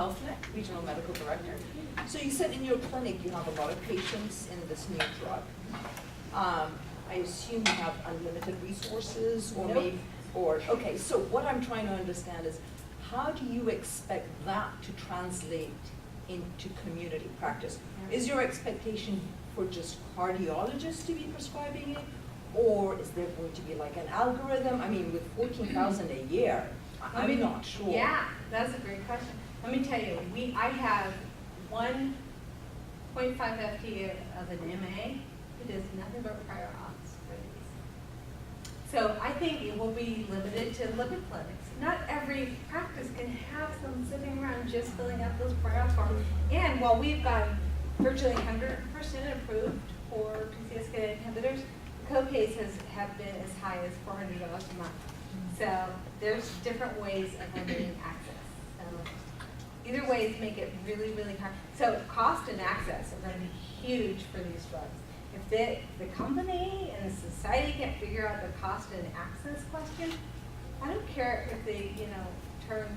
HealthNet, Regional Medical Director. So you said in your clinic you have a lot of patients in this new drug. I assume you have unlimited resources or Nope. maybe, okay, so what I'm trying to understand is how do you expect that to translate into community practice? Is your expectation for just cardiologists to be prescribing it? Or is there going to be like an algorithm? I mean, with 14,000 a year, I'm not sure. Yeah, that's a great question. Let me tell you, I have 1.5 FTE of an MA who does nothing but prior auths for these. So I think it will be limited to lipid clinics. Not every practice can have some sitting around just filling out those prior auth forms. And while we've got virtually 100% approved for PCSK9 inhibitors, co-pays have been as high as $400 a month. So there's different ways of limiting access. So either ways make it really, really hard. So cost and access are going to be huge for these drugs. If the company and the society can't figure out the cost and access question, I don't care if they, turn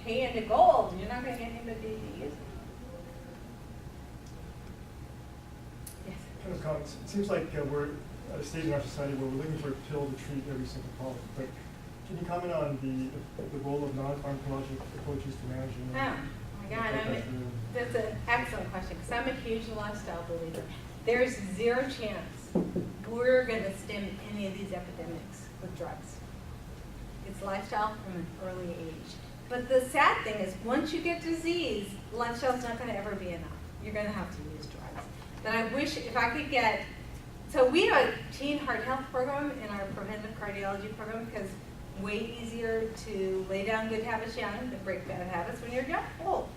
hay into gold. You're not going to get anybody to use it. Yes. Kind of comments. It seems like we're at a stage in our society where we're looking for a pill to treat every single problem. But can you comment on the role of non-pharmacologic approaches to managing? Oh my God, that's an excellent question because I'm a huge lifestyle believer. There's zero chance we're going to stem any of these epidemics with drugs. It's lifestyle from an early age. But the sad thing is once you get disease, lifestyle's not going to ever be enough. You're going to have to use drugs. But I wish if I could get, so we have a teen heart health program in our preventive cardiology program because way easier to lay down good habits young than break bad habits when you're old.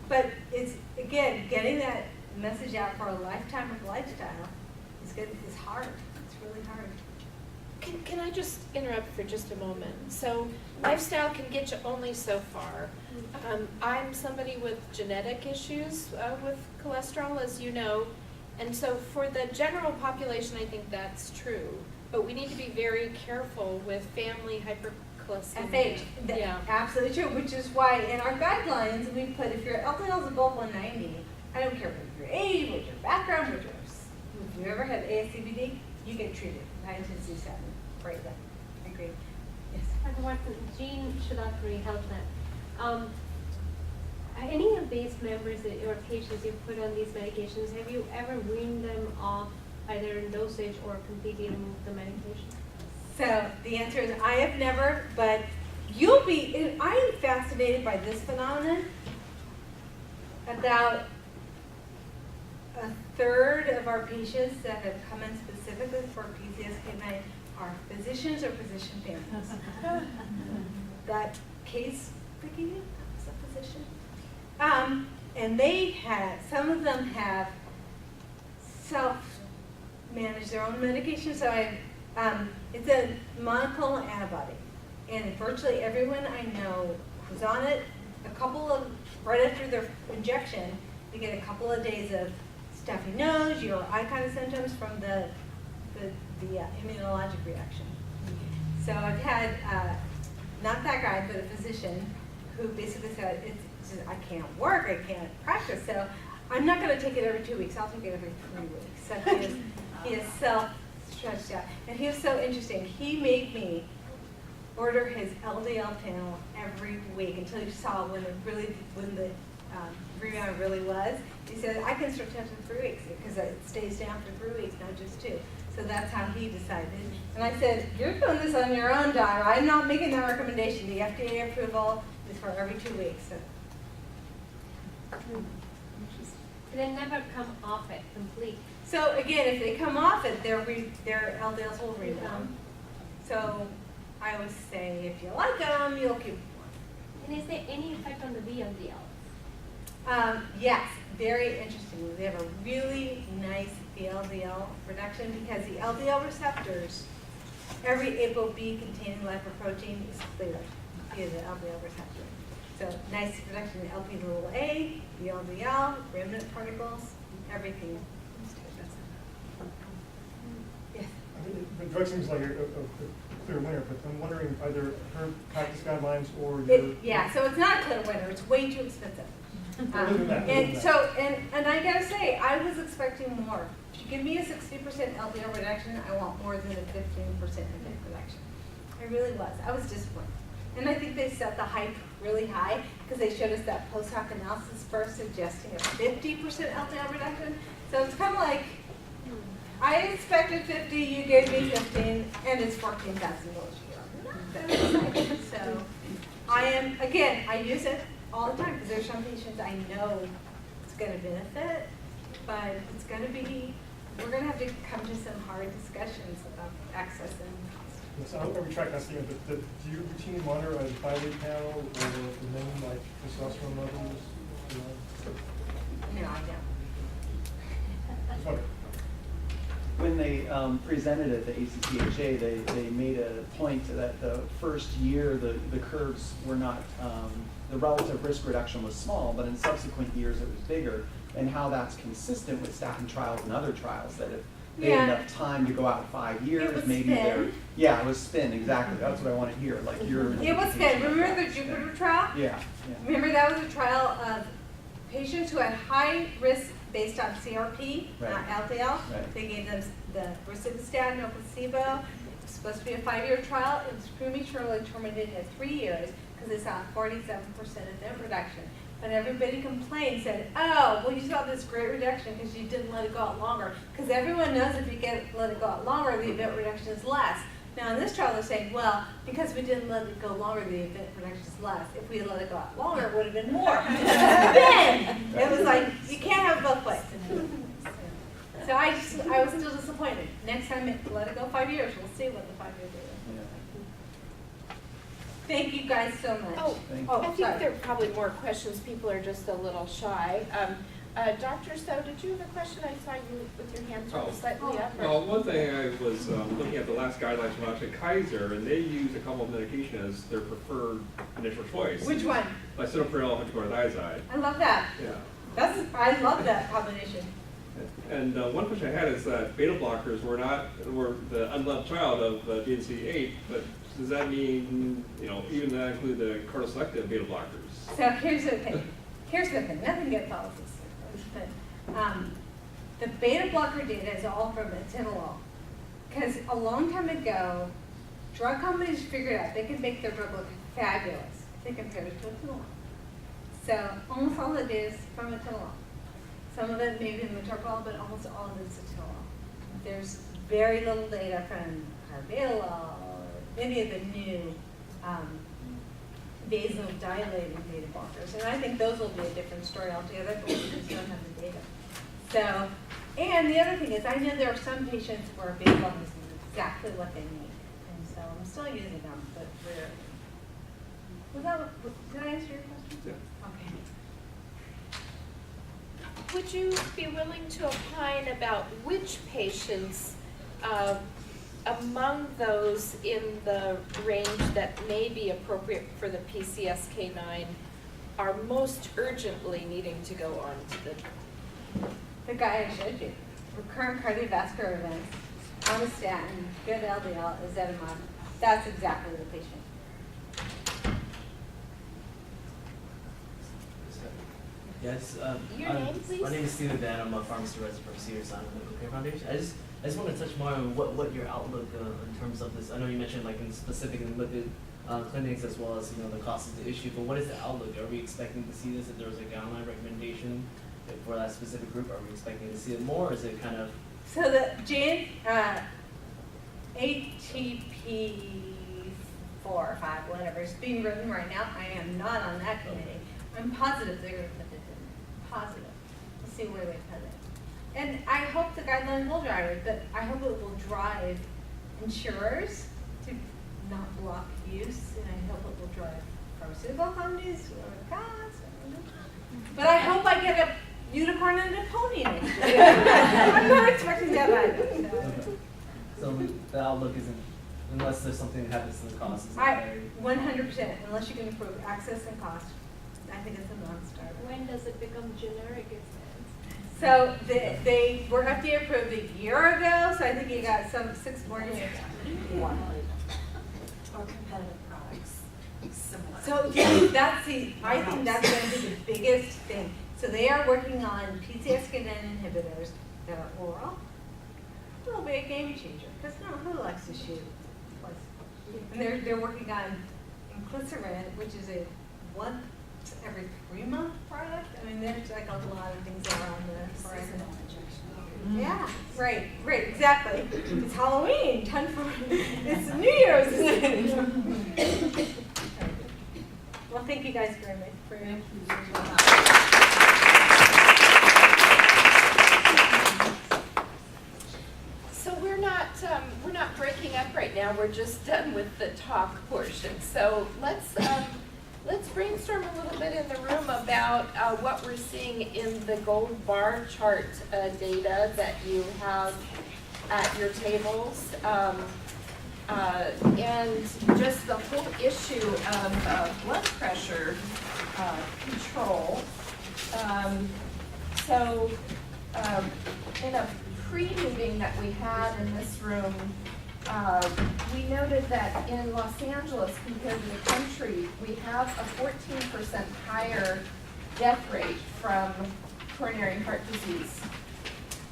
But it's, again, getting that message out for a lifetime of lifestyle is hard. It's really hard. Can I just interrupt for just a moment? So lifestyle can get you only so far. I'm somebody with genetic issues with cholesterol, as you know, and so for the general population, I think that's true. But we need to be very careful with family hypercholesterolemia. FH, Yeah. absolutely true, which is why in our guidelines we put if your LDL is above 190, I don't care what your age, what your background, what if you ever had ASCVD, you get treated. High intensity statin, right then. Agreed. Yes. Dr. Watson, Jean Shadakri, HealthNet. Any of these members or patients you put on these medications, have you ever weaned them off either in dosage or completely removed the medication? So the answer is I have never, but you'll be, I am fascinated by this phenomenon. About a third of our patients that have come in specifically for PCSK9 are physicians or physician families. That case, Vicki, is a physician. And they have, some of them have self-managed their own medication. So it's a monoclonal antibody. And virtually everyone I know who's on it, right after their injection, they get a couple of days of stuffy nose, your eye kind of symptoms from the immunologic reaction. So I've had, not that guy, but a physician who basically said, I can't work, I can't practice, so I'm not going to take it every 2 weeks, I'll take it every 3 weeks. So he is self-stretched out. And he was so interesting. He made me order his LDL panel every week until he saw when the rebound really was. He said, I can stretch out to 3 weeks because it stays down for 3 weeks, not just 2. So that's how he decided. And I said, you're doing this on your own dime. I'm not making that recommendation. The FDA approval is for every 2 weeks. So. They never come off it completely. So again, if they come off it, their LDLs will rebound. So I always say, if you like them, you'll keep them. And is there any effect on the VLDL? Yes, very interesting. They have a really nice VLDL reduction because the LDL receptors, every ApoB containing lipoprotein is cleared via the LDL receptor. So nice reduction in Lp(a), VLDL, remnant particles, everything. Yes. The drug seems like a clear winner, but I'm wondering either her practice guidelines or your. Yeah, so it's not a clear winner, it's way too expensive. Other than that, other than And that. so, and I gotta say, I was expecting more. If you give me a 60% LDL reduction, I want more than a 15% event reduction. I really was, I was disappointed. And I think they set the hype really high, because they showed us that post hoc analysis first suggesting a 50% LDL reduction. So it's kind of like, I expected 50, you gave me 15, and it's $14,000 a year. So I am, again, I use it all the time because there's some patients I know it's going to benefit, but it's going to be, we're going to have to come to some hard discussions about access and cost. Yes, I'll retract that statement, but do you routinely monitor a thyroid panel or the main like testosterone levels? You know? No, I don't. Just wondering. When they presented at the ACPHA, they made a point that the first year the curves were not, the relative risk reduction was small, but in subsequent years it was bigger, and how that's consistent with statin trials and other trials, that if they had Yeah. enough time to go out 5 years, It was maybe they're, spin. yeah, it was spin, exactly, that's what I want to hear, like your. It was good. interpretation of Remember the that. Jupiter trial? Yeah, yeah. Remember that was a trial of patients who had high risk based on CRP, not Right. LDL. Right. They gave them the rosuvastatin, no placebo. It was supposed to be a 5-year trial. It was prematurely terminated at 3 years because they saw a 47% event reduction. But everybody complained, said, oh, well, you saw this great reduction because you didn't let it go out longer. Because everyone knows if you let it go out longer, the event reduction is less. Now, in this trial, they're saying, well, because we didn't let it go longer, the event reduction is less. If we had let it go out longer, it would have been more. Then, it was like, you can't have both ways. So I was still disappointed. Next time, let it go 5 years. We'll see what the 5-year data is. Yeah. Thank you guys so much. Oh, Thank Oh, I think sorry. there are probably more questions. People are just a little shy. Dr. So, did you have a question? I saw you with your hands Oh. slightly up. or- Well, one thing I was looking at the last guidelines from actually Kaiser, and they use a couple of medication as their preferred initial choice. Which one? Lisinopril, hydrochlorothiazide. I love that. Yeah. I love that combination. And one question I had is that beta blockers were the unloved child of DNC8, but does that mean, even that include the cardioselective beta blockers? So here's the thing. Nothing gets all of this. But the beta blocker data is all from atenolol. Because a long time ago, drug companies figured out they could make their drug look fabulous if they compared it to atenolol. So almost all of it is from atenolol. Some of it may be metoprolol, but almost all of it is atenolol. There's very little data from carvedilol or any of the new vasodilating beta blockers. And I think those will be a different story altogether, but we just don't have the data. So, and the other thing is, I know there are some patients where beta blockers is exactly what they need. And so I'm still using them, but did I answer your question? Yeah. Okay. Would you be willing to opine about which patients among those in the range that may be appropriate for the PCSK9 are most urgently needing to go on to The guy I showed you, recurrent cardiovascular events, on a statin, good LDL, ezetimibe. That's exactly the patient. Yes. Your name, please? My name is Stephen Van. I'm a pharmacy resident from Cedars-Sinai Medical Care Foundation. I just want to touch more on what your outlook in terms of this. I know you mentioned like in specific in lipid clinics as well as the cost of the issue. But what is the outlook? Are we expecting to see this if there was a guideline recommendation for that specific group? Are we expecting to see it more? Or is it kind of So the ATP 4 or 5, whatever, is being written right now. I am not on that committee. I'm positive they're going to put it in. Positive. We'll see where they put it. And I hope the guideline will drive it, but I hope it will drive insurers to not block use, and I hope it will drive pharmaceutical companies to lower costs. But I hope I get a unicorn and a pony next year. I'm not expecting that either. so the outlook isn't unless there's something that happens to the cost? Is I 100%, unless you can improve access and cost, I think it's a non-starter. When does it become generic, is it? So they were FDA approved a year ago, so I think you got 6 more years. Or competitive products similar. So I think that's going to be the biggest thing. So they are working on PCSK9 inhibitors that are oral. It'll be a game changer, because who likes to shoot twice? And they're working on inclisiran, which is a once every 3-month product. I mean, there's like a lot of things that are on the horizon. Yeah, right, exactly. It's Halloween, time for, it's New Year's. Well, thank you guys very much for your. So we're not breaking up right now, we're just done with the talk portion. So let's brainstorm a little bit in the room about what we're seeing in the gold bar chart data that you have at your tables. And just the whole issue of blood pressure control. In a pre-meeting that we had in this room, we noted that in Los Angeles compared to the country, we have a 14% higher death rate from coronary heart disease.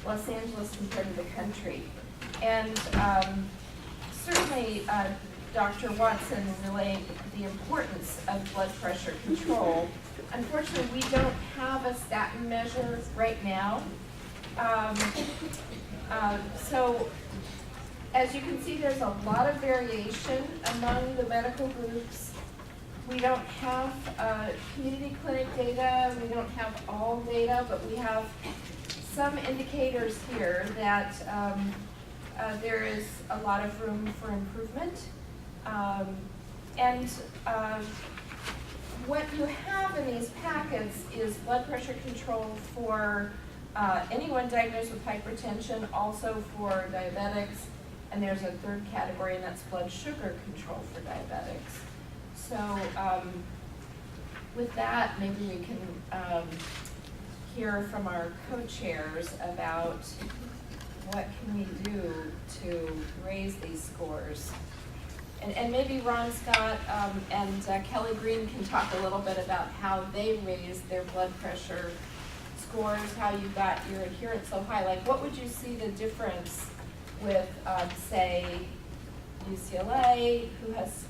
Los Angeles compared to the country. And certainly Dr. Watson relayed the importance of blood pressure control. Unfortunately, we don't have a statin measure right now. So as you can see, there's a lot of variation among the medical groups. We don't have community clinic data, we don't have all data, but we have some indicators here that there is a lot of room for improvement. What you have in these packets is blood pressure control for anyone diagnosed with hypertension, also for diabetics, and there's a third category, and that's blood sugar control for diabetics. So with that, maybe we can hear from our co-chairs about what can we do to raise these scores. And maybe Ron Scott and Kelly Green can talk a little bit about how they raised their blood pressure scores, how you got your adherence so high. Like, what would you see the difference with, say, UCLA, who has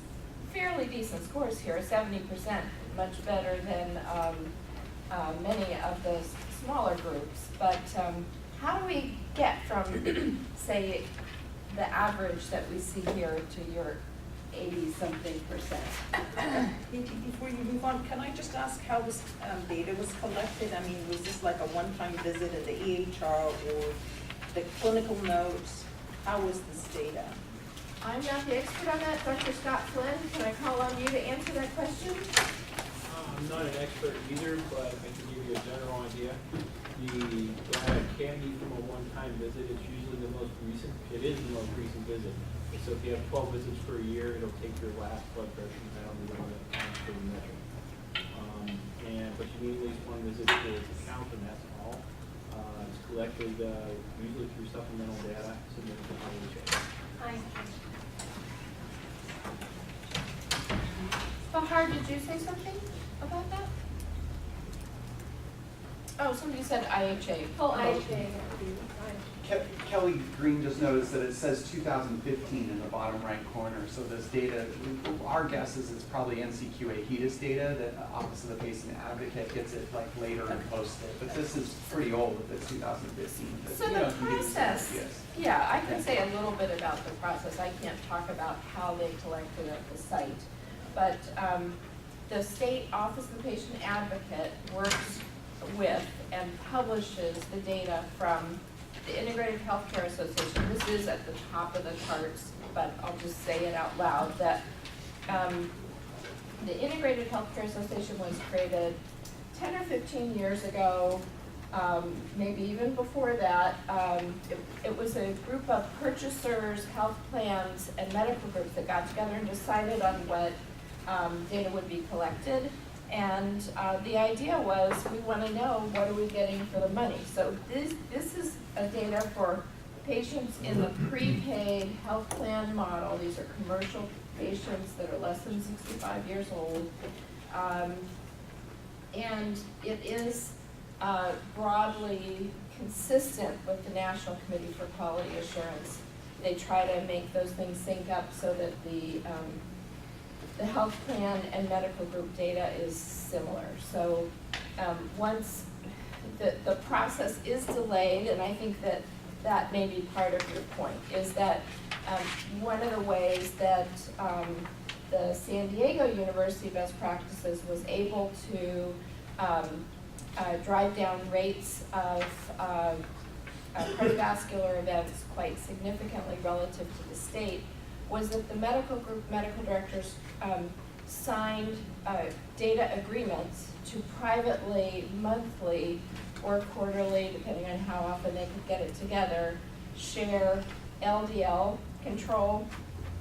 fairly decent scores here, 70%, much better than many of the smaller groups. But how do we get from, say, the average that we see here to your 80-something%? Before you move on, can I just ask how this data was collected? I mean, was this like a one-time visit at the EHR or the clinical notes? How was this data? I'm not the expert on that. Dr. Scott Flynn, can I call on you to answer that question? I'm not an expert either, but I can give you a general idea. The data can be from a one-time visit. It's usually the most recent. It is the most recent visit. So if you have 12 visits per year, it'll take your last blood pressure, and that'll be the one that counts for the measure. But you need at least one visit to count, and that's all. It's collected usually through supplemental data submitted to IHA. Hi. Bahar, did you say something about that? Oh, somebody said IHA. Oh, IHA. Kelly Green just noticed that it says 2015 in the bottom right corner. So this data, our guess is it's probably NCQA HEDIS data that Office of the Patient Advocate gets it like later and posts it. But this is pretty old if it's 2015. But, So you the know, if you give us some process, ideas. yeah, I can say a little bit about the process. I can't talk about how they collected at the site. But the State Office of the Patient Advocate works with and publishes the data from the Integrated Healthcare Association. This is at the top of the charts, but I'll just say it out loud that the Integrated Healthcare Association was created 10 or 15 years ago, maybe even before that. It was a group of purchasers, health plans, and medical groups that got together and decided on what data would be collected. And the idea was, we want to know what are we getting for the money. So this is data for patients in the prepaid health plan model. These are commercial patients that are less than 65 years old. And it is broadly consistent with the National Committee for Quality Assurance. They try to make those things sync up so that the health plan and medical group data is similar. So once the process is delayed, and I think that may be part of your point, is that one of the ways that the San Diego University Best Practices was able to drive down rates of cardiovascular events quite significantly relative to the state was that the medical group, medical directors signed data agreements to privately, monthly, or quarterly, depending on how often they could get it together, share LDL control,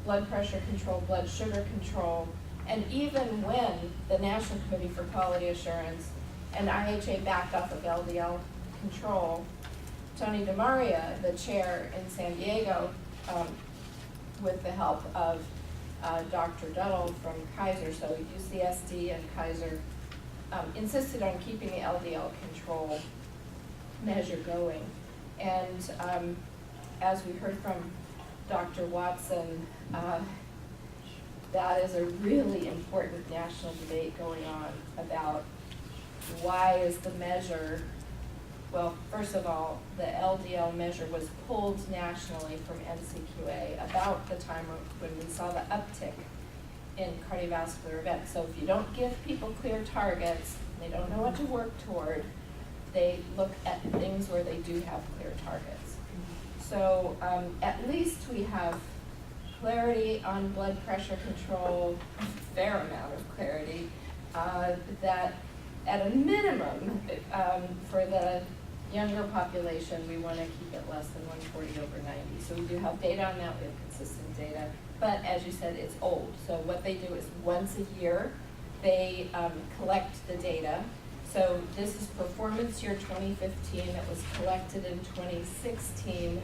blood pressure control, blood sugar control, and even when the National Committee for Quality Assurance and IHA backed off of LDL control, Tony DeMaria, the chair in San Diego, with the help of Dr. Duddle from Kaiser, so UCSD and Kaiser, insisted on keeping the LDL control measure going. And as we heard from Dr. Watson, that is a really important national debate going on about why is the measure, well, first of all, the LDL measure was pulled nationally from NCQA about the time when we saw the uptick in cardiovascular events. So if you don't give people clear targets, they don't know what to work toward, they look at things where they do have clear targets. So at least we have clarity on blood pressure control, a fair amount of clarity, that at a minimum, for the younger population, we want to keep it less than 140/90. So we do have data on that, we have consistent data. But as you said, it's old. So what they do is once a year, they collect the data. So this is performance year 2015 that was collected in 2016,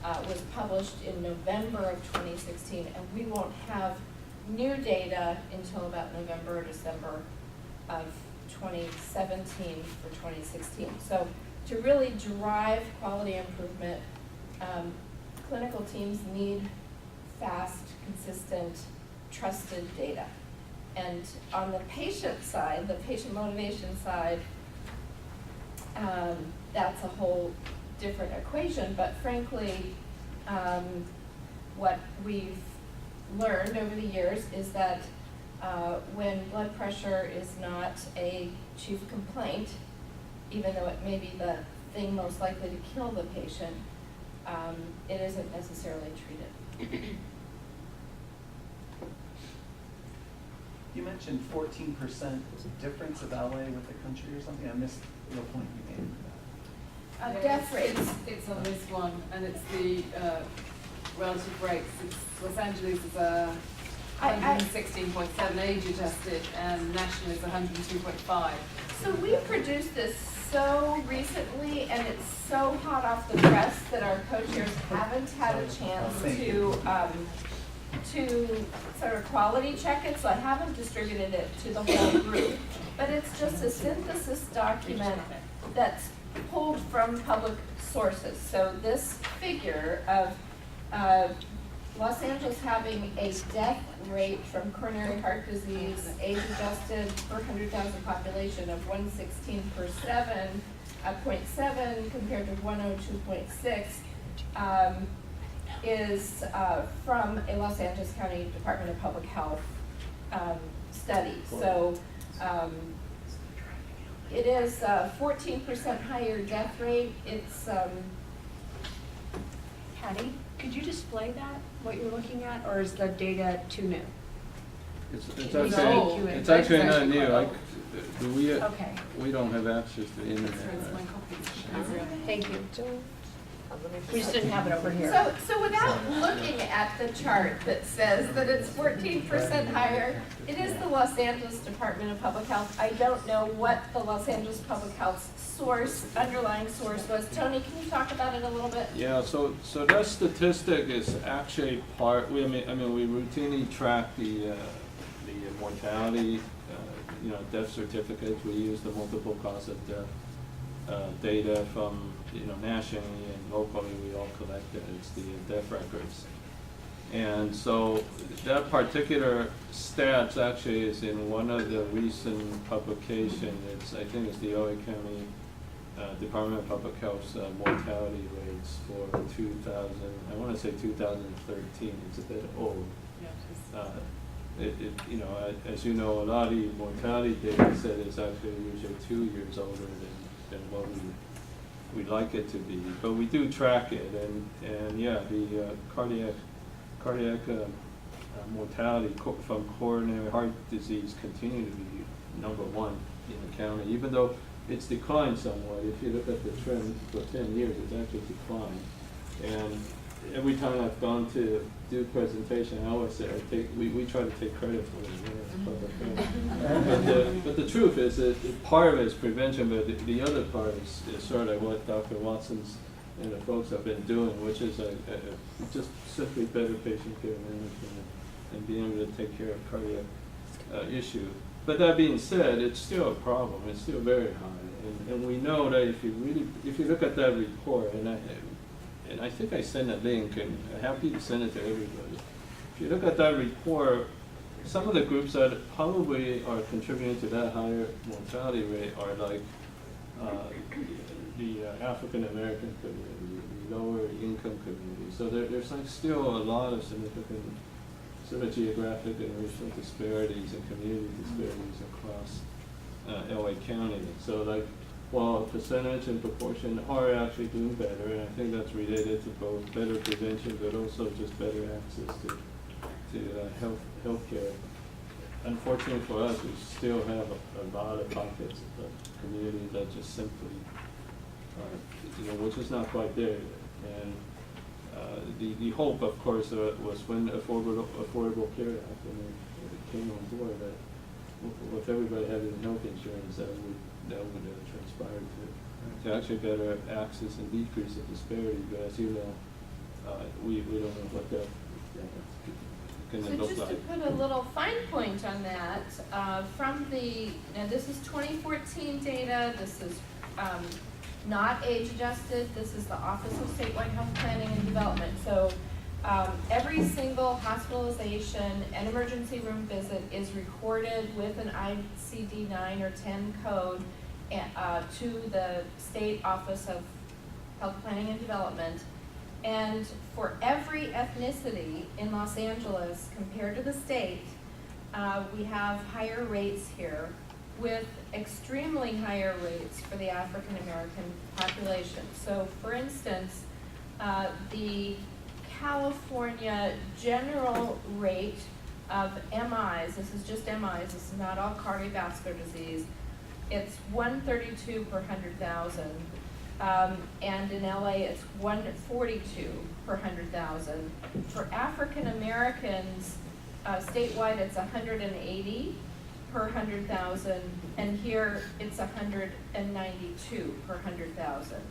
was published in November of 2016, and we won't have new data until about November or December of 2017 for 2016. So to really drive quality improvement, clinical teams need fast, consistent, trusted data. And on the patient side, the patient motivation side, that's a whole different equation, but frankly, what we've learned over the years is that when blood pressure is not a chief complaint, even though it may be the thing most likely to kill the patient, it isn't necessarily treated. You mentioned 14% difference of LA with the country or something. I missed the point you made. Death rates. It's on this one, and it's the relative rates. Los Angeles is 116.7 age adjusted, and national is 102.5. So we produced this so recently, and it's so hot off the press that our co-chairs haven't had a chance to sort of quality check it, so I haven't distributed it to the whole group. But it's just a synthesis document that's pulled from public sources. So this figure of Los Angeles having a death rate from coronary heart disease, age-adjusted per 100,000 population of 116 per 0.7 compared to 102.6, is from a Los Angeles County Department of Public Health study. So it is 14% higher death rate. It's Patty, could you display that, what you're looking at, or is the data too new? It's actually not new. Okay. We don't have access to the internet. That's my right? copy. Thank you. We just didn't have it over here. So without looking at the chart that says that it's 14% higher, it is the Los Angeles Department of Public Health. I don't know what the Los Angeles Public Health underlying source was. Tony, can you talk about it a little bit? Yeah, so that statistic is actually part, we routinely track the mortality, death certificates. We use the multiple cause of death data from, nationally and locally, we all collect it. It's the death records. And so that particular stats actually is in one of the recent publications. I think it's the LA County Department of Public Health's mortality rates for 2013. It's a bit old. As you know, a lot of the mortality data set is actually usually 2 years older than what we'd like it to be. But we do track it, and yeah, the cardiac mortality from coronary heart disease continue to be #1 in the county, even though it's declined somewhat. If you look at the trend for 10 years, it's actually declined. And every time I've gone to do presentation, I always say, we try to take credit for it. But the truth is that part of it is prevention, but the other part is sort of what Dr. Watson's and the folks have been doing, which is just simply better patient care management and being able to take care of cardiac issue. But that being said, it's still a problem. It's still very high, and we know that if you look at that report, and I think I sent a link, and I'm happy to send it to everybody. If you look at that report, some of the groups that probably are contributing to that higher mortality rate are like the African American community, the lower income community. So there's like still a lot of significant sort of geographic and racial disparities and community disparities across LA County. So like, while percentage and proportion are actually doing better, and I think that's related to both better prevention, but also just better access to health care. Unfortunately for us, we still have a lot of pockets of community that just simply, which is not quite there. And the hope, of course, was when Affordable Care Act, when it came on board, that with everybody having health insurance, that would transpire to actually better access and decrease the disparity. But as you know, we don't know what that can look So just like. to put a little fine point on that, now this is 2014 data, this is not age adjusted, this is the Office of Statewide Health Planning and Development. So every single hospitalization and emergency room visit is recorded with an ICD-9 or 10 code to the State Office of Health Planning and Development. And for every ethnicity in Los Angeles compared to the state, we have higher rates here, with extremely higher rates for the African American population. So for instance, the California general rate of MIs, this is just MIs, this is not all cardiovascular disease, it's 132 per 100,000. And in LA, it's 142 per 100,000. For African Americans, statewide, it's 180 per 100,000, and here it's 192 per 100,000.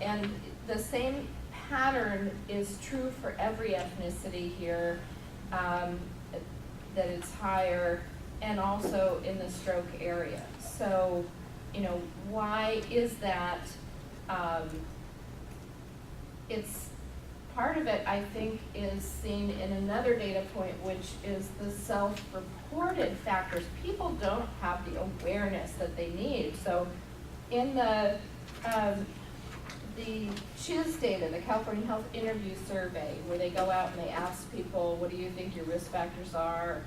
And the same pattern is true for every ethnicity here, that it's higher, and also in the stroke area. So, why is that? It's part of it, I think, is seen in another data point, which is the self-reported factors. People don't have the awareness that they need. So in the CHIS data, the California Health Interview Survey, where they go out and they ask people, what do you think your risk factors are?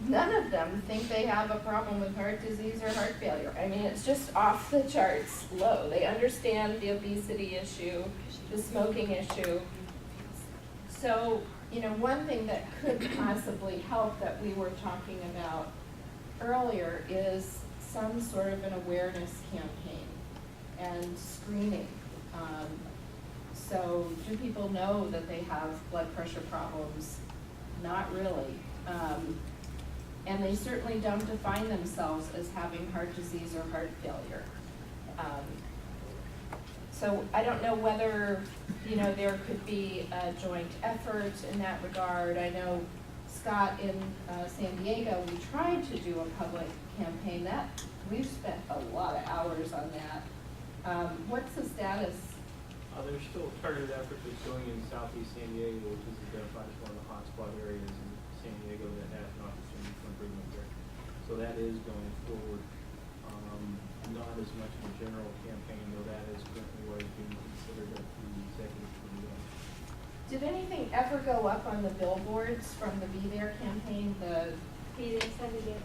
None of them think they have a problem with heart disease or heart failure. I mean, it's just off the charts low. They understand the obesity issue, the smoking issue. So, one thing that could possibly help that we were talking about earlier is some sort of an awareness campaign and screening. So do people know that they have blood pressure problems? Not really. And they certainly don't define themselves as having heart disease or heart failure. So I don't know whether, there could be a joint effort in that regard. I know Scott in San Diego, we tried to do a public campaign. We've spent a lot of hours on that. What's the status? There's still targeted effort that's going in southeast San Diego, which is identified as one of the hotspot areas in San Diego that has an opportunity for improvement there. So that is going forward. Not as much of a general campaign, though that is currently what is being considered at the executive committee. Did anything ever go up on the billboards from the Be There campaign? Be there, San Diego.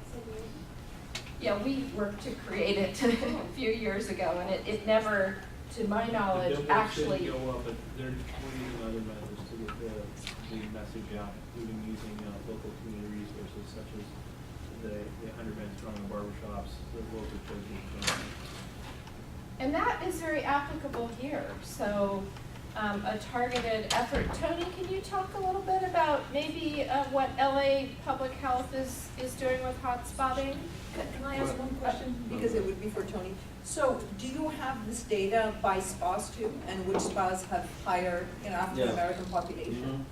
Yeah, we worked to create it a few years ago, and it never, to my knowledge, actually. The billboards didn't go up, but we're using other methods to get the message out, including using local community resources such as the 100 Men Strong barbershops, the local churches. And that is very applicable here. So a targeted effort. Tony, can you talk a little bit about maybe what LA Public Health is doing with hot spotting? Can I ask one question? Because it would be for Tony. So do you have this data by spas too, and which spas have higher, African American population?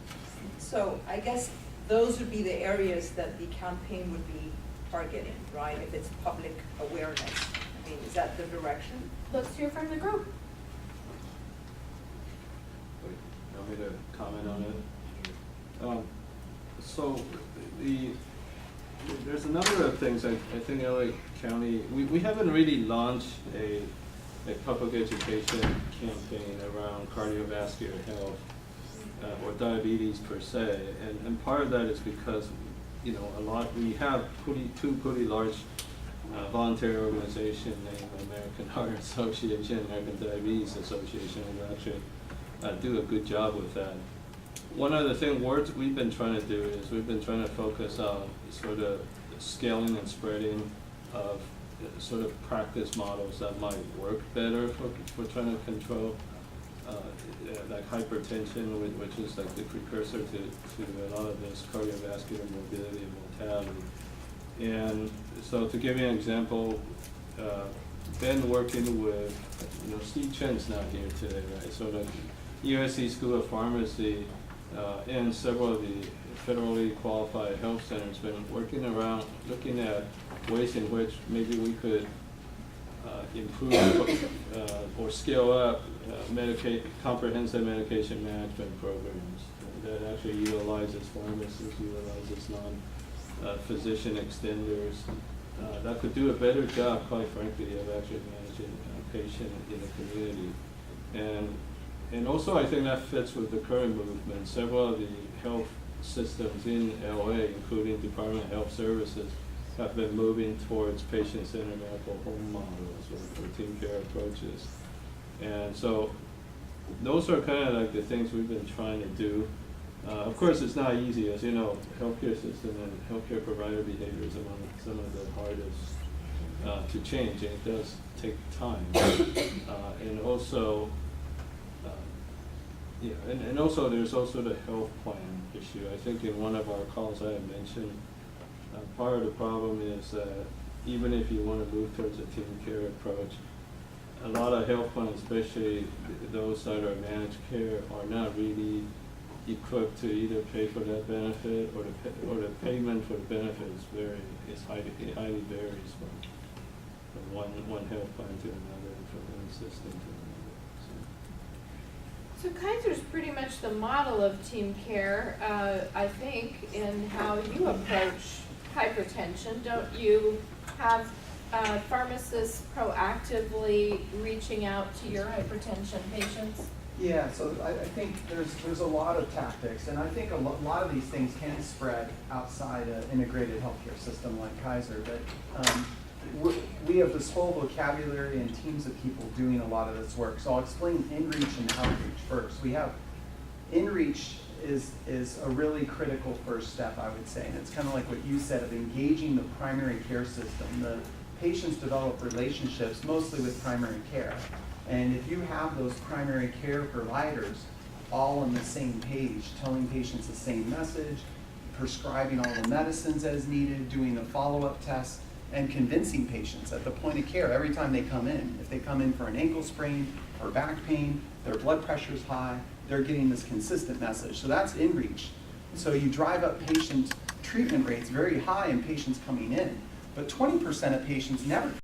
So I guess those would be the areas that the campaign would be targeting, right? If it's public awareness. I mean, is that the direction? Let's hear from the group. Wait, you want me to comment on it? So there's a number of things. I think LA County, we haven't really launched a public education campaign around cardiovascular health or diabetes per se, and part of that is because we have two pretty large voluntary organizations named American Heart Association, American Diabetes Association, who actually do a good job with that. One of the things we've been trying to do is we've been trying to focus on sort of scaling and spreading of sort of practice models that might work better for trying to control like hypertension, which is like the precursor to a lot of this cardiovascular morbidity and mortality. And so to give you an example, been working with, Steve Chen's not here today, right? So the USC School of Pharmacy and several of the federally qualified health centers been working around looking at ways in which maybe we could improve or scale up comprehensive medication management programs that actually utilizes pharmacists, utilizes non-physician extenders that could do a better job, quite frankly, of actually managing a patient in the community. And also I think that fits with the current movement. Several of the health systems in LA, including Department of Health Services, have been moving towards patient-centered medical home models or team care approaches. And so those are kind of like the things we've been trying to do. Of course, it's not easy. As you know, healthcare system and healthcare provider behavior is among some of the hardest to change, and it does take time. And also, and also there's also the health plan issue. I think in one of our calls I had mentioned part of the problem is that even if you want to move towards a team care approach, a lot of health plans, especially those that are managed care, are not really equipped to either pay for that benefit or the payment for the benefit is highly varies from one health plan to another, from one system to another. So Kaiser's pretty much the model of team care, I think, in how you approach hypertension. Don't you have pharmacists proactively reaching out to your hypertension patients? Yeah, so I think there's a lot of tactics, and I think a lot of these things can spread outside an integrated healthcare system like Kaiser, but we have this whole vocabulary and teams of people doing a lot of this work. So I'll explain InReach and Outreach first. We have InReach is a really critical first step, I would say, and it's kind of like what you said of engaging the primary care system, the patients develop relationships mostly with primary care. And if you have those primary care providers all on the same page, telling patients the same message, prescribing all the medicines as needed, doing the follow-up tests, and convincing patients at the point of care every time they come in. If they come in for an ankle sprain or back pain, their blood pressure's high, they're getting this consistent message. So that's InReach. So you drive up patient treatment rates very high in patients coming in, but 20% of patients never